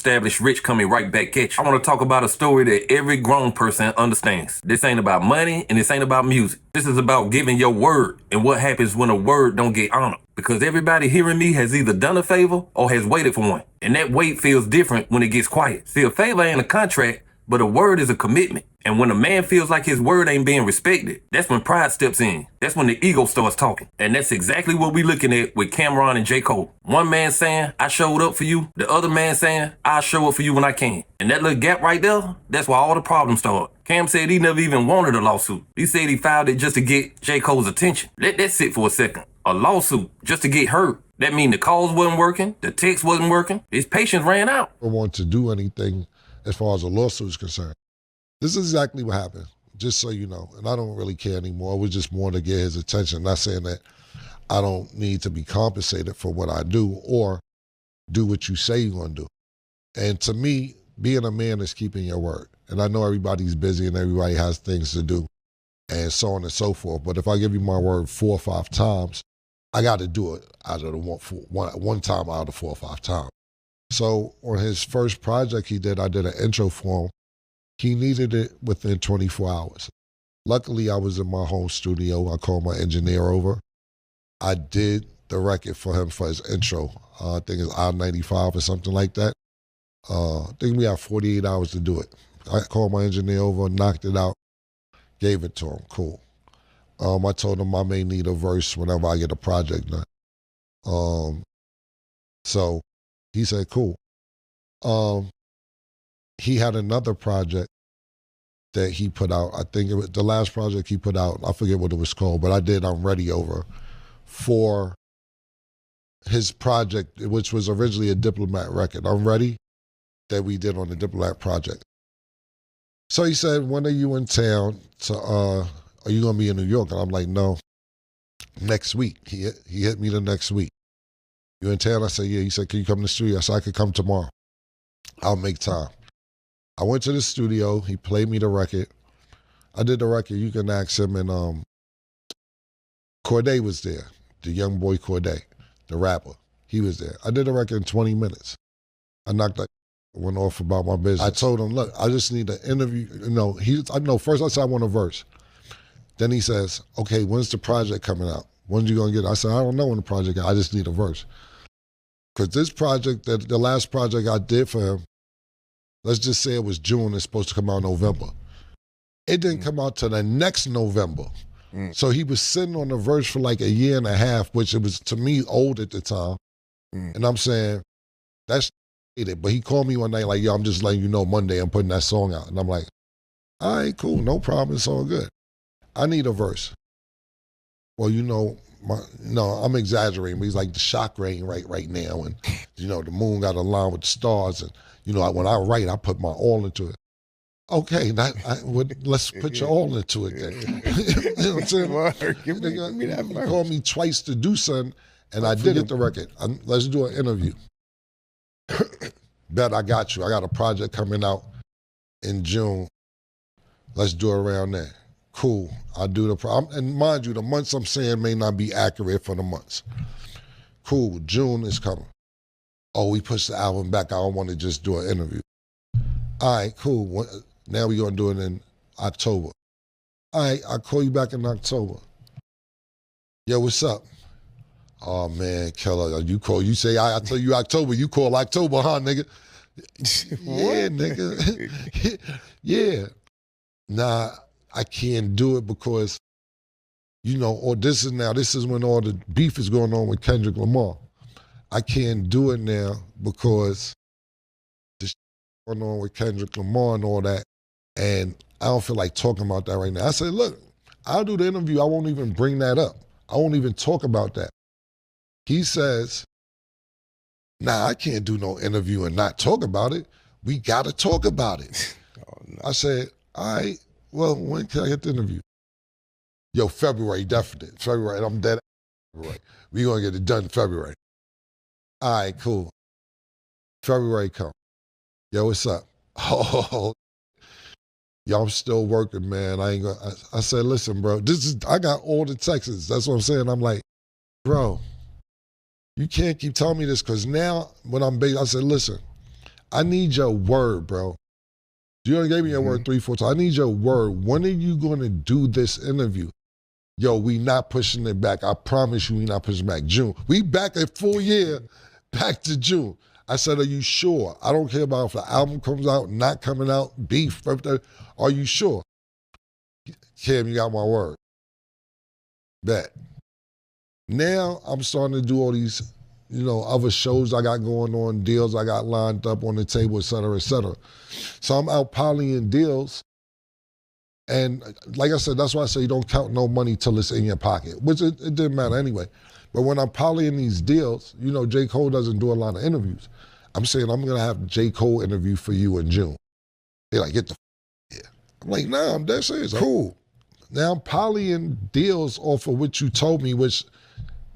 established rich coming right back at you. I want to talk about a story that every grown person understands. This ain't about money and this ain't about music. This is about giving your word and what happens when a word don't get honored. Because everybody hearing me has either done a favor or has waited for one. And that wait feels different when it gets quiet. See, a favor ain't a contract, but a word is a commitment. And when a man feels like his word ain't being respected, that's when pride steps in. That's when the ego starts talking. And that's exactly what we're looking at with Camron and JCole. One man saying, I showed up for you. The other man saying, I'll show up for you when I can. And that little gap right there, that's why all the problems start. Cam said he never even wanted a lawsuit. He said he filed it just to get JCole's attention. Let that sit for a second. A lawsuit just to get heard. That mean the calls wasn't working, the text wasn't working, his patience ran out. I don't want to do anything as far as a lawsuit is concerned. This is exactly what happened, just so you know. And I don't really care anymore. It was just more to get his attention. Not saying that I don't need to be compensated for what I do or do what you say you're going to do. And to me, being a man is keeping your word. And I know everybody's busy and everybody has things to do and so on and so forth. But if I give you my word 4 or 5 times, I got to do it out of the one time out of 4 or 5 times. So on his first project he did, I did an intro for him. He needed it within 24 hours. Luckily, I was in my home studio. I called my engineer over. I did the record for him for his intro. I think it's I-95 or something like that. I think we have 48 hours to do it. I called my engineer over, knocked it out, gave it to him. Cool. I told him I may need a verse whenever I get a project done. So he said, cool. He had another project that he put out. I think it was the last project he put out. I forget what it was called, but I did I'm Ready over for his project, which was originally a Diplomat record. I'm Ready that we did on the Diplomat project. So he said, when are you in town? Are you going to be in New York? And I'm like, no, next week. He hit me the next week. You in town? I said, yeah. He said, can you come to the studio? I said, I could come tomorrow. I'll make time. I went to the studio. He played me the record. I did the record. You can ask him. And Corday was there, the young boy Corday, the rapper. He was there. I did the record in 20 minutes. I went off about my business. I told him, look, I just need an interview. First I said I want a verse. Then he says, okay, when's the project coming out? When's you gonna get it? I said, I don't know when the project, I just need a verse. Because this project, the last project I did for him, let's just say it was June, it's supposed to come out in November. It didn't come out till the next November. So he was sitting on the verse for like 1.5 years, which it was to me old at the time. And I'm saying, that's it. But he called me one night like, yo, I'm just letting you know Monday I'm putting that song out. And I'm like, all right, cool, no problem, it's all good. I need a verse. Well, I'm exaggerating, but he's like the shock rain right now. And, the moon got aligned with the stars. And, when I write, I put my all into it. Okay, let's put your all into it then. You know what I'm saying? Give me that verse. He called me twice to do something, and I did it the record. Let's do an interview. Bet I got you. I got a project coming out in June. Let's do it around there. Cool, I'll do and mind you, the months I'm saying may not be accurate for the months. Cool, June is coming. Oh, we pushed the album back. I don't want to just do an interview. All right, cool. Now we're going to do it in October. All right, I'll call you back in October. Yo, what's up? Oh, man, Keller, you say, I tell you October, you call October, huh, nigga? Yeah, nigga. Yeah. Nah, I can't do it because, this is when all the beef is going on with Kendrick Lamar. I can't do it now because this going on with Kendrick Lamar and all that, and I don't feel like talking about that right now. I said, look, I'll do the interview. I won't even bring that up. I won't even talk about that. He says, nah, I can't do no interview and not talk about it. We got to talk about it. Oh, no. I said, all right. Well, when can I get the interview? Yo, February, definite. February, I'm dead. February. We're going to get it done in February. All right, cool. February come. Yo, what's up? Oh, yo, I'm still working, man. I said, listen, bro, I got all the texts. That's what I'm saying. I'm like, bro, you can't keep telling me this because now when I'm based, I said, listen, I need your word, bro. You done gave me your word 3-4 times. I need your word. When are you going to do this interview? Yo, we not pushing it back. I promise you we not pushing back. June. We back a full year, back to June. I said, are you sure? I don't care about if the album comes out, not coming out, beef, birthday. Are you sure? Cam, you got my word. Bet. Now I'm starting to do all these, other shows I got going on, deals I got lined up on the table, et cetera, et cetera. So I'm out polying deals. And like I said, that's why I say you don't count no money till it's in your pocket, which it didn't matter anyway. But when I'm polying these deals, JCole doesn't do a lot of interviews. I'm saying I'm going to have JCole interview for you in June. They're like, get the here. I'm like, nah, I'm dead serious. Cool. Now I'm polying deals off of what you told me, which,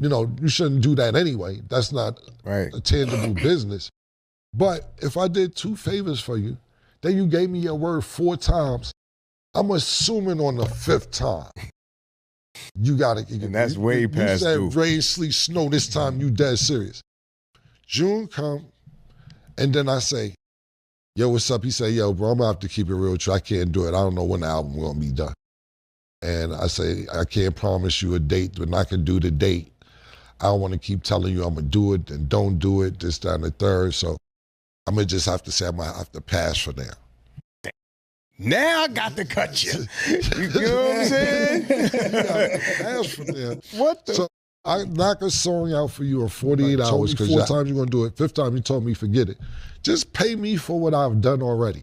you shouldn't do that anyway. That's not a tangible business. But if I did 2 favors for you, then you gave me your word 4 times, I'm assuming on the 5th time, you got it. And that's way past due. You said rain, sleet, snow. This time you dead serious. June come, and then I say, yo, what's up? He say, yo, bro, I'm going to have to keep it real with you. I can't do it. I don't know when the album going to be done. And I say, I can't promise you a date, but I can do the date. I don't want to keep telling you I'm going to do it and don't do it, this, that, and the third. So I'm going to just have to say I'm going to have to pass for now. Now I got to cut you. You know what I'm saying? Pass for now. What the? So I knock a song out for you in 48 hours because 4 times you're going to do it. 5th time you told me forget it. Just pay me for what I've done already.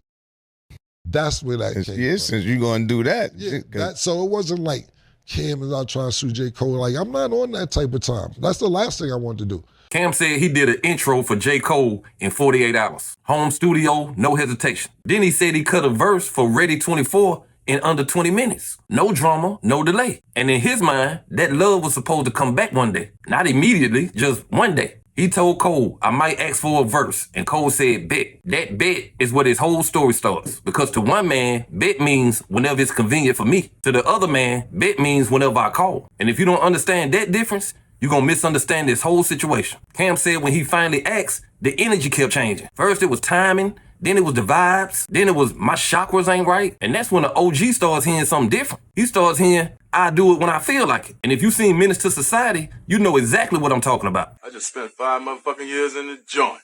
That's where that came from. Since you're going to do that. Yeah, so it wasn't like Cam is out trying to sue JCole. Like, I'm not on that type of time. That's the last thing I want to do. Cam said he did an intro for JCole in 48 hours. Home studio, no hesitation. Then he said he cut a verse for Ready 24 in under 20 minutes. No drama, no delay. And in his mind, that love was supposed to come back one day. Not immediately, just one day. He told Cole, I might ask for a verse. And Cole said, bet. That bet is where his whole story starts. Because to one man, bet means whenever it's convenient for me. To the other man, bet means whenever I call. And if you don't understand that difference, you're going to misunderstand this whole situation. Cam said when he finally asked, the energy kept changing. First it was timing, then it was the vibes, then it was my chakras ain't right. And that's when the OG starts hearing something different. He starts hearing, I do it when I feel like it. And if you've seen Menace to Society, you know exactly what I'm talking about. I just spent 5 motherfucking years in the joint.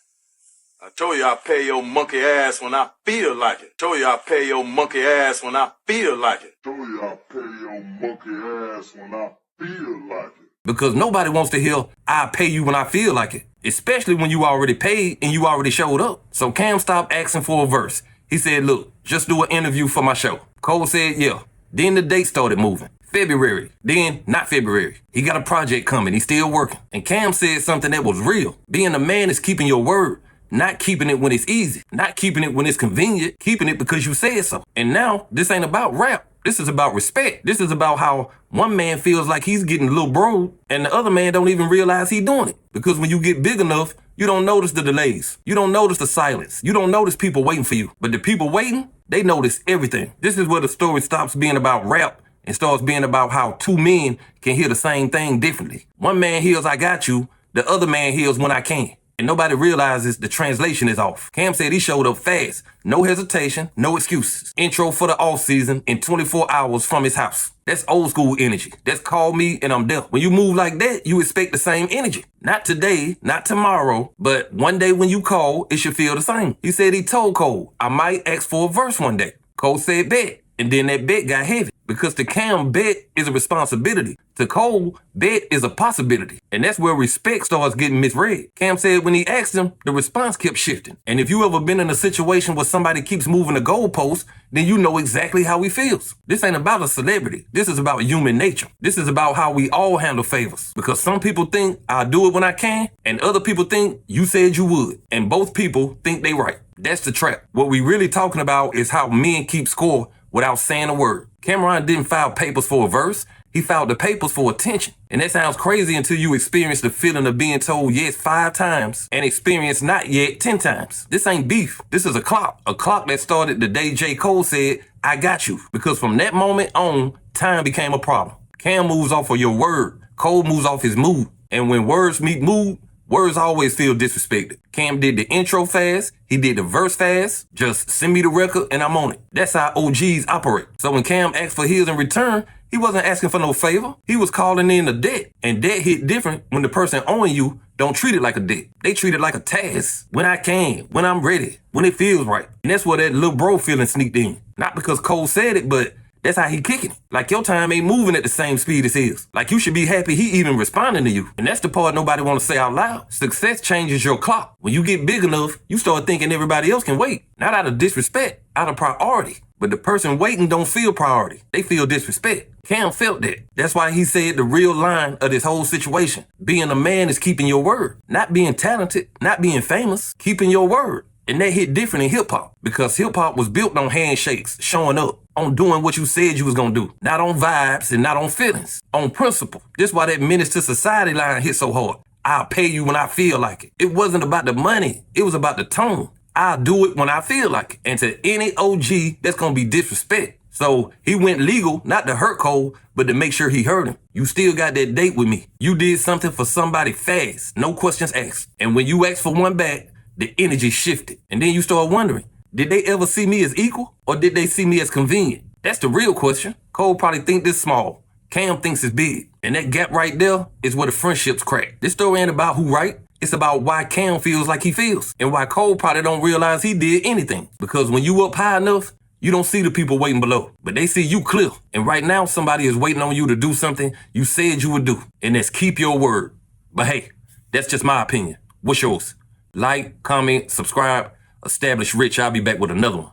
I told you I'll pay your monkey ass when I feel like it. Told you I'll pay your monkey ass when I feel like it. Told you I'll pay your monkey ass when I feel like it. Because nobody wants to hear, I'll pay you when I feel like it. Especially when you already paid and you already showed up. So Cam stopped asking for a verse. He said, look, just do an interview for my show. Cole said, yeah. Then the date started moving. February. Then not February. He got a project coming. He's still working. And Cam said something that was real. Being a man is keeping your word. Not keeping it when it's easy. Not keeping it when it's convenient. Keeping it because you said so. And now, this ain't about rap. This is about respect. This is about how one man feels like he's getting a little bro and the other man don't even realize he's doing it. Because when you get big enough, you don't notice the delays. You don't notice the silence. You don't notice people waiting for you. But the people waiting, they notice everything. This is where the story stops being about rap and starts being about how 2 men can hear the same thing differently. One man hears I got you, the other man hears when I can. And nobody realizes the translation is off. Cam said he showed up fast. No hesitation, no excuses. Intro for the off season in 24 hours from his house. That's old school energy. That's call me and I'm there. When you move like that, you expect the same energy. Not today, not tomorrow, but one day when you call, it should feel the same. He said he told Cole, I might ask for a verse one day. Cole said bet. And then that bet got heavy. Because to Cam, bet is a responsibility. To Cole, bet is a possibility. And that's where respect starts getting misread. Cam said when he asked him, the response kept shifting. And if you ever been in a situation where somebody keeps moving the goalpost, then you know exactly how he feels. This ain't about a celebrity. This is about human nature. This is about how we all handle favors. Because some people think I'll do it when I can, and other people think you said you would. And both people think they right. That's the trap. What we really talking about is how men keep score without saying a word. Camron didn't file papers for a verse. He filed the papers for attention. And that sounds crazy until you experience the feeling of being told yes 5 times and experience not yet 10 times. This ain't beef. This is a clock. A clock that started the day JCole said, I got you. Because from that moment on, time became a problem. Cam moves off of your word. Cole moves off his mood. And when words meet mood, Words always feel disrespected. Cam did the intro fast, he did the verse fast. Just send me the record and I'm on it. That's how OGs operate. So when Cam asked for his in return, he wasn't asking for no favor. He was calling in a debt. And debt hit different when the person owing you don't treat it like a debt. They treat it like a task. When I can, when I'm ready, when it feels right. And that's where that little bro feeling sneaked in. Not because Cole said it, but that's how he kicking. Like your time ain't moving at the same speed as his. Like you should be happy he even responding to you. And that's the part nobody want to say out loud. Success changes your clock. When you get big enough, you start thinking everybody else can wait. Not out of disrespect, out of priority. But the person waiting don't feel priority. They feel disrespect. Cam felt that. That's why he said the real line of this whole situation. Being a man is keeping your word. Not being talented, not being famous, keeping your word. And that hit different in hip-hop because hip-hop was built on handshakes, showing up, on doing what you said you was gonna do. Not on vibes and not on feelings, on principle. That's why that menace to society line hit so hard. I'll pay you when I feel like it. It wasn't about the money. It was about the tone. I'll do it when I feel like it. And to any OG, that's gonna be disrespect. So he went legal, not to hurt Cole, but to make sure he heard him. You still got that date with me. You did something for somebody fast, no questions asked. And when you asked for one back, the energy shifted. And then you start wondering, did they ever see me as equal or did they see me as convenient? That's the real question. Cole probably think this small. Cam thinks it's big. And that gap right there is where the friendships crack. This story ain't about who right. It's about why Cam feels like he feels and why Cole probably don't realize he did anything. Because when you up high enough, you don't see the people waiting below, but they see you clear. And right now, somebody is waiting on you to do something you said you would do. And that's keep your word. But hey, that's just my opinion. What's yours? Like, comment, subscribe, establish rich. I'll be back with another one.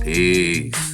Peace.